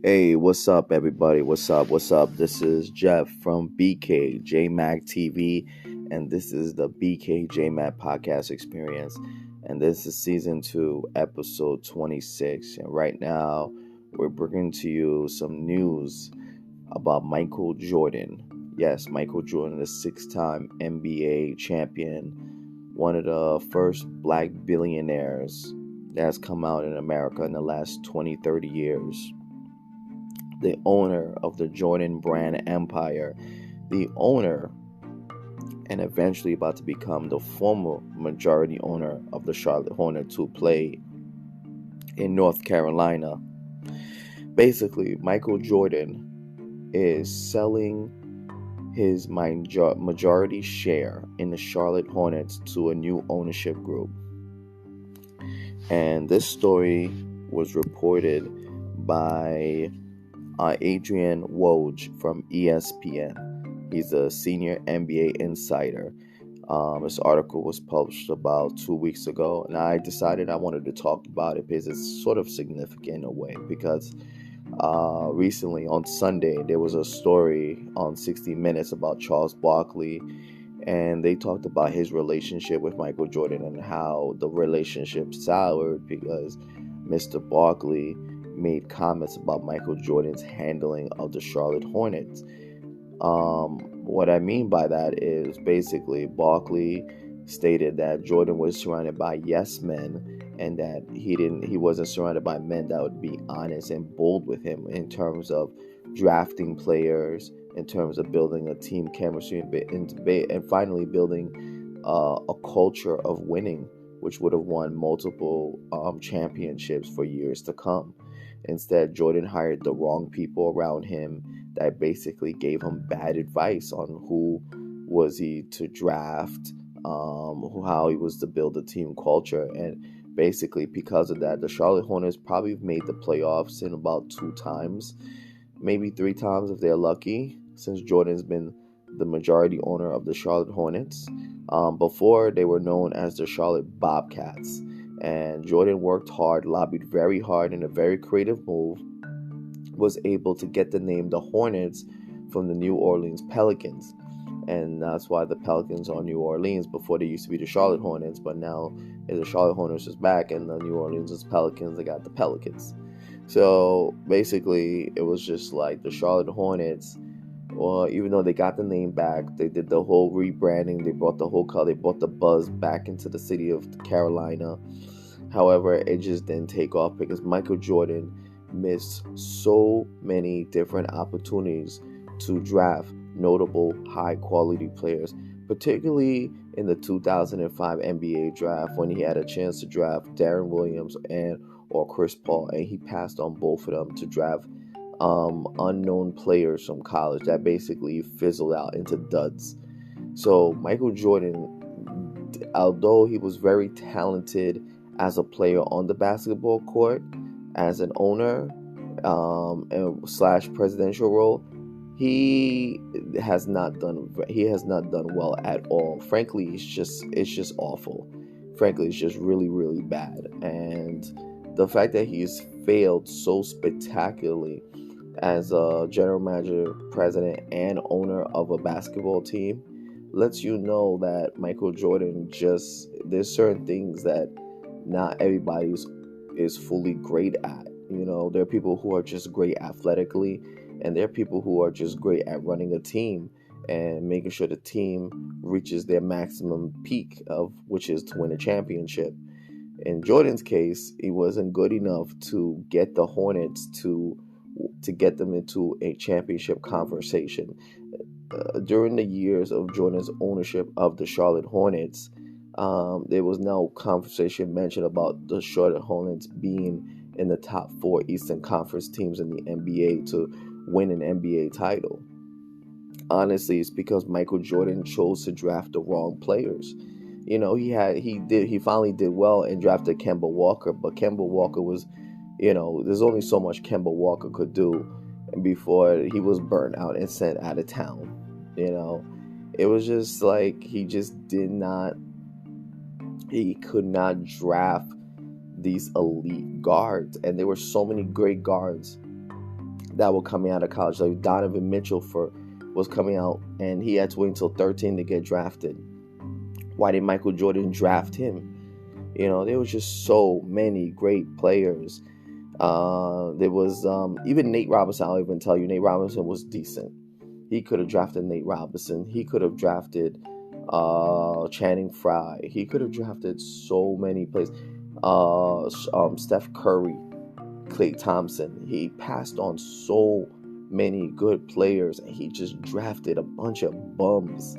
Hey, what's up, everybody? What's up? What's up? This is Jeff from BKJmacTV, and this is the BKJmac podcast experience. And this is season 2, episode 26. And right now, we're bringing to you some news about Michael Jordan. Yes, Michael Jordan, the 6-time NBA champion, one of the first black billionaires that has come out in America in the last 20, 30 years, the owner of the Jordan brand empire, the owner and eventually about to become the former majority owner of the Charlotte Hornets, who play in North Carolina. Basically, Michael Jordan is selling his majority share in the Charlotte Hornets to a new ownership group. And this story was reported by Adrian Woj from ESPN. He's a senior NBA insider. This article was published about 2 weeks ago, and I decided I wanted to talk about it because it's sort of significant in a way. Because recently on Sunday, there was a story on 60 Minutes about Charles Barkley, and they talked about his relationship with Michael Jordan and how the relationship soured because Mr. Barkley made comments about Michael Jordan's handling of the Charlotte Hornets. What I mean by that is basically Barkley stated that Jordan was surrounded by yes men, and that he wasn't surrounded by men that would be honest and bold with him in terms of drafting players, in terms of building a team chemistry, and finally building a culture of winning, which would have won multiple championships for years to come. Instead, Jordan hired the wrong people around him that basically gave him bad advice on who was he to draft, how he was to build a team culture. And basically, because of that, the Charlotte Hornets probably made the playoffs in about 2 times, maybe 3 times if they're lucky, since Jordan's been the majority owner of the Charlotte Hornets. Before, they were known as the Charlotte Bobcats. And Jordan worked hard, lobbied very hard in a very creative move, was able to get the name the Hornets from the New Orleans Pelicans. And that's why the Pelicans are New Orleans. Before, they used to be the Charlotte Hornets, but now the Charlotte Hornets is back and the New Orleans is Pelicans. They got the Pelicans. So basically, it was just like the Charlotte Hornets. Well, even though they got the name back, they did the whole rebranding. They brought the whole color. They brought the buzz back into the city of Carolina. However, it just didn't take off because Michael Jordan missed so many different opportunities to draft notable high-quality players, particularly in the 2005 NBA draft when he had a chance to draft Darren Williams or Chris Paul, and he passed on both of them to draft unknown players from college that basically fizzled out into duds. So Michael Jordan, although he was very talented as a player on the basketball court, as an owner, and / presidential role, he has not done well at all. Frankly, it's just awful. Frankly, it's just really, really bad. And the fact that he's failed so spectacularly as a general manager, president, and owner of a basketball team lets you know that Michael Jordan there's certain things that not everybody is fully great at. There are people who are just great athletically, and there are people who are just great at running a team and making sure the team reaches their maximum peak, of which is to win a championship. In Jordan's case, he wasn't good enough to get the Hornets to get them into a championship conversation. During the years of Jordan's ownership of the Charlotte Hornets, there was no conversation mentioned about the Charlotte Hornets being in the top 4 Eastern Conference teams in the NBA to win an NBA title. Honestly, it's because Michael Jordan chose to draft the wrong players. He finally did well and drafted Kemba Walker, but Kemba Walker was, there's only so much Kemba Walker could do before he was burnt out and sent out of town. It was just like he could not draft these elite guards, and there were so many great guards that were coming out of college. Like Donovan Mitchell was coming out, and he had to wait until 13 to get drafted. Why did Michael Jordan draft him? There was just so many great players. There was even Nate Robinson. I'll even tell you, Nate Robinson was decent. He could have drafted Nate Robinson. He could have drafted Channing Frye. He could have drafted so many players. Steph Curry, Klay Thompson. He passed on so many good players, and he just drafted a bunch of bums.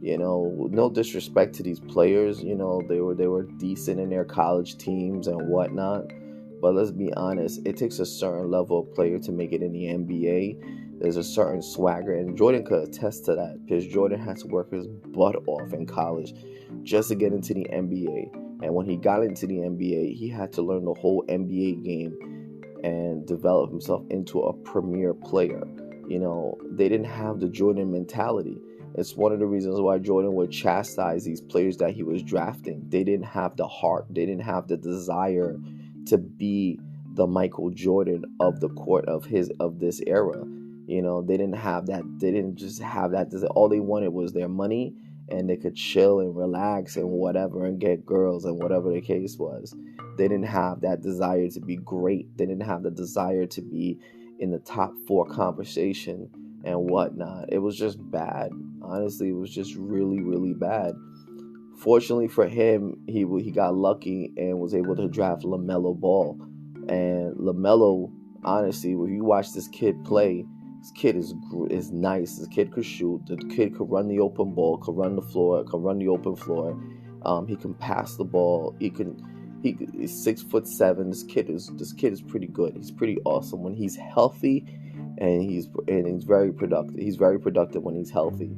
No disrespect to these players. They were decent in their college teams and whatnot. But let's be honest, it takes a certain level of player to make it in the NBA. There's a certain swagger, and Jordan could attest to that, because Jordan had to work his butt off in college just to get into the NBA. And when he got into the NBA, he had to learn the whole NBA game and develop himself into a premier player. They didn't have the Jordan mentality. It's one of the reasons why Jordan would chastise these players that he was drafting. They didn't have the heart. They didn't have the desire to be the Michael Jordan of the court of this era. They didn't have that. They didn't just have that. All they wanted was their money, and they could chill and relax and whatever and get girls and whatever the case was. They didn't have that desire to be great. They didn't have the desire to be in the top 4 conversation and whatnot. It was just bad. Honestly, it was just really, really bad. Fortunately for him, he got lucky and was able to draft LaMelo Ball. And LaMelo, honestly, when you watch this kid play, this kid is nice. This kid could shoot. The kid could run the open ball, could run the floor, could run the open floor. He can pass the ball. He's 6'7". This kid is pretty good. He's pretty awesome when he's healthy, and he's very productive. He's very productive when he's healthy.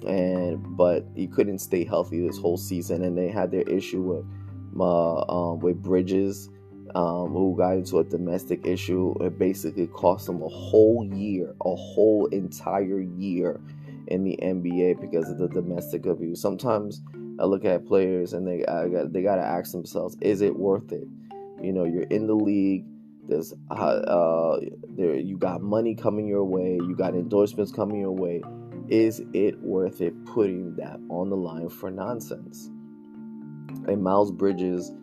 But he couldn't stay healthy this whole season, and they had their issue with Bridges, who got into a domestic issue. It basically cost him a whole entire year in the NBA because of the domestic abuse. Sometimes I look at players and they gotta ask themselves, is it worth it? You're in the league. There's you got money coming your way. You got endorsements coming your way. Is it worth it putting that on the line for nonsense? And Miles Bridges,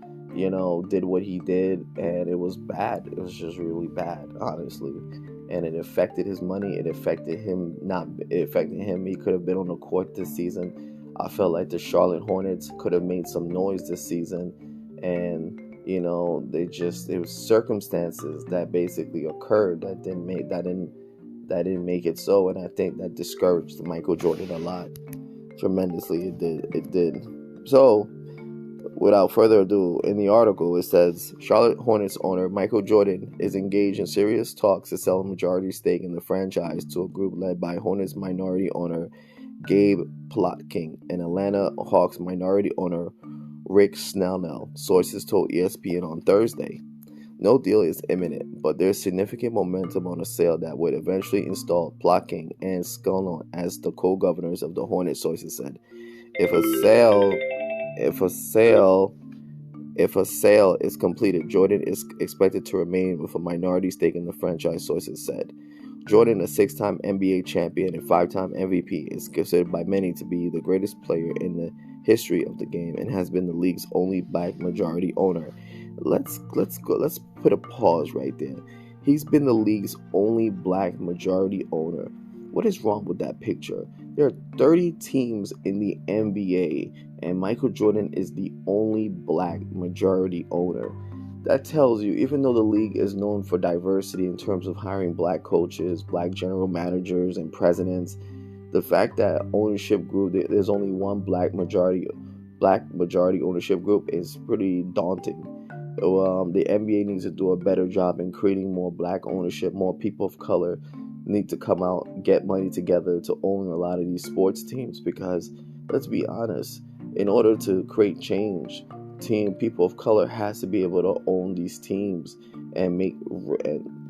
did what he did, and it was bad. It was just really bad, honestly. And it affected his money. It affected him. He could have been on the court this season. I felt like the Charlotte Hornets could have made some noise this season, and it was circumstances that basically occurred that didn't make it so, and I think that discouraged Michael Jordan a lot, tremendously. It did. So, without further ado, in the article it says Charlotte Hornets owner Michael Jordan is engaged in serious talks to sell a majority stake in the franchise to a group led by Hornets minority owner Gabe Plotkin and Atlanta Hawks minority owner Rick Snellnell, sources told ESPN on Thursday. No deal is imminent, but there's significant momentum on a sale that would eventually install Plotkin and Snellnell as the co-governors of the Hornets, sources said. If a sale is completed, Jordan is expected to remain with a minority stake in the franchise, sources said. Jordan, a 6-time NBA champion and 5-time MVP, is considered by many to be the greatest player in the history of the game and has been the league's only black majority owner. Let's put a pause right there. He's been the league's only black majority owner. What is wrong with that picture? There are 30 teams in the NBA, and Michael Jordan is the only black majority owner. That tells you, even though the league is known for diversity in terms of hiring black coaches, black general managers, and presidents, the fact that ownership group, there's only one black majority ownership group is pretty daunting. The NBA needs to do a better job in creating more black ownership. More people of color need to come out, get money together to own a lot of these sports teams, because let's be honest, in order to create change, people of color has to be able to own these teams and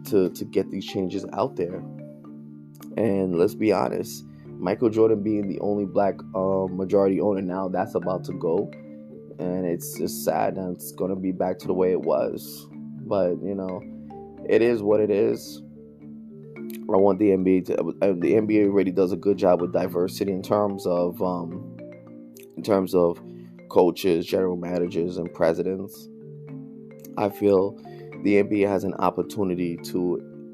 to get these changes out there. And let's be honest, Michael Jordan being the only black majority owner now, that's about to go, and it's just sad that it's going to be back to the way it was. But it is what it is. I want the NBA to. The NBA really does a good job with diversity in terms of coaches, general managers, and presidents. I feel the NBA has an opportunity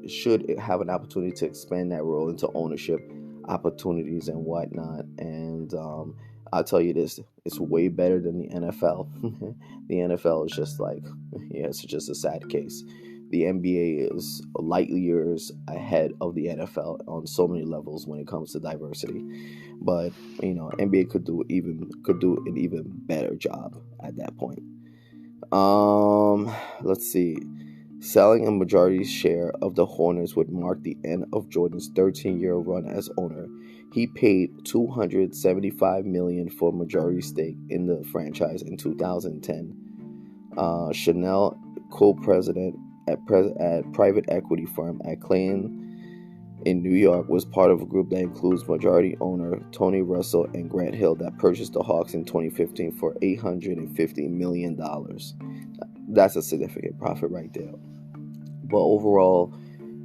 should have an opportunity to expand that role into ownership opportunities and whatnot. And I'll tell you this: it's way better than the NFL. The NFL is just like, yeah, it's just a sad case. The NBA is light years ahead of the NFL on so many levels when it comes to diversity. But NBA could do an even better job at that point. Let's see. Selling a majority share of the Hornets would mark the end of Jordan's 13-year run as owner. He paid $275 million for a majority stake in the franchise in 2010. Chanel, co-president at private equity firm at Clayton in New York, was part of a group that includes majority owner Tony Russell and Grant Hill that purchased the Hawks in 2015 for $850 million. That's a significant profit right there. But overall,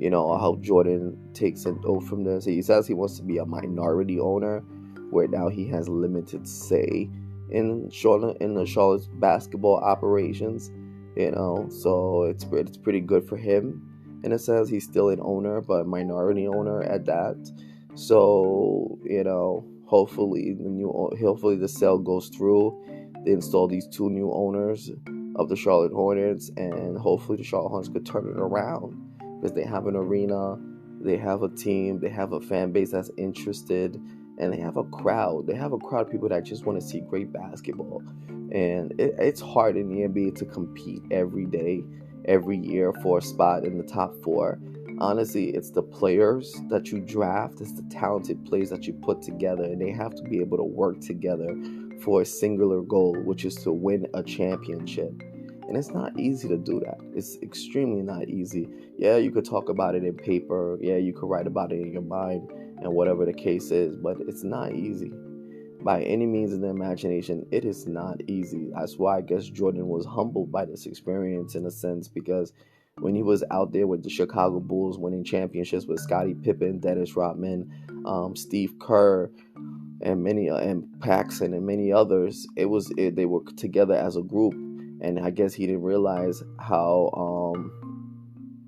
I hope Jordan takes an oath from this. He says he wants to be a minority owner, where now he has limited say in the Charlotte's basketball operations. So it's pretty good for him. In a sense, he's still an owner, but a minority owner at that. So hopefully the sale goes through. They install these two new owners of the Charlotte Hornets, and hopefully the Charlotte Hornets could turn it around, because they have an arena, they have a team, they have a fan base that's interested, and they have a crowd. They have a crowd of people that just want to see great basketball. And it's hard in the NBA to compete every day, every year for a spot in the top four. Honestly, it's the players that you draft, it's the talented players that you put together, and they have to be able to work together for a singular goal, which is to win a championship. And it's not easy to do that. It's extremely not easy. Yeah, you could talk about it in paper. Yeah, you could write about it in your mind and whatever the case is, but it's not easy. By any means in the imagination, it is not easy. That's why I guess Jordan was humbled by this experience in a sense, because when he was out there with the Chicago Bulls winning championships with Scottie Pippen, Dennis Rodman, Steve Kerr, and Paxson and many others, they were together as a group. And I guess he didn't realize how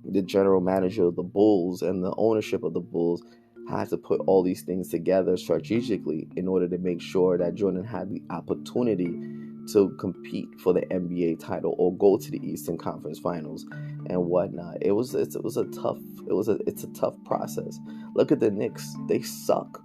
the general manager of the Bulls and the ownership of the Bulls had to put all these things together strategically in order to make sure that Jordan had the opportunity to compete for the NBA title or go to the Eastern Conference Finals and whatnot. It's a tough process. Look at the Knicks; they suck.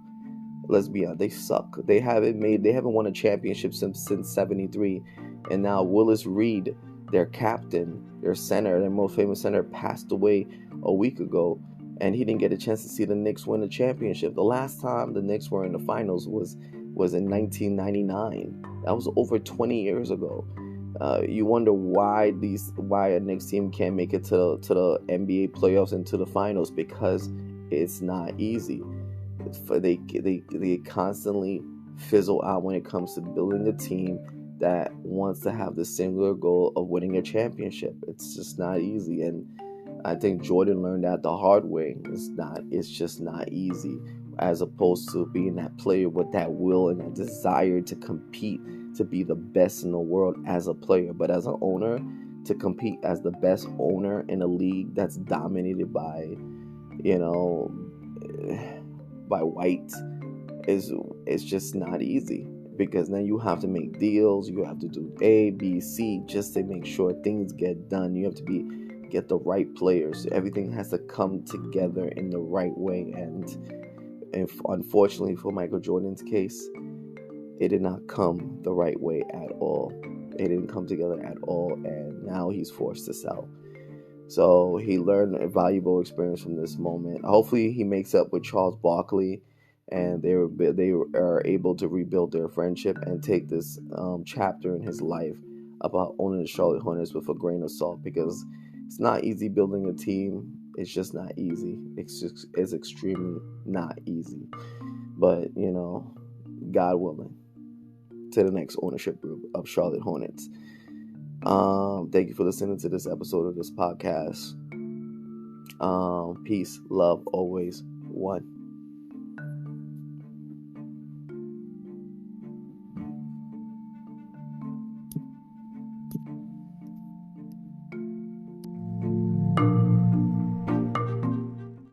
Let's be honest, they suck. They haven't won a championship since '73, and now Willis Reed, their captain, their center, their most famous center, passed away a week ago, and he didn't get a chance to see the Knicks win a championship. The last time the Knicks were in the finals was in 1999. That was over 20 years ago. You wonder why a Knicks team can't make it to the NBA playoffs and to the finals, because it's not easy. They constantly fizzle out when it comes to building a team that wants to have the singular goal of winning a championship. It's just not easy, and I think Jordan learned that the hard way. It's just not easy, as opposed to being that player with that will and that desire to compete, to be the best in the world as a player. But as an owner, to compete as the best owner in a league that's dominated by white, it's just not easy, because then you have to make deals, you have to do A, B, C just to make sure things get done. You have to get the right players. Everything has to come together in the right way, and unfortunately for Michael Jordan's case, it did not come the right way at all. It didn't come together at all, and now he's forced to sell. So he learned a valuable experience from this moment. Hopefully he makes up with Charles Barkley, and they are able to rebuild their friendship and take this chapter in his life about owning the Charlotte Hornets with a grain of salt, because it's not easy building a team. It's just not easy. It's extremely not easy. But God willing, to the next ownership group of Charlotte Hornets. Thank you for listening to this episode of this podcast. Peace, love, always. One.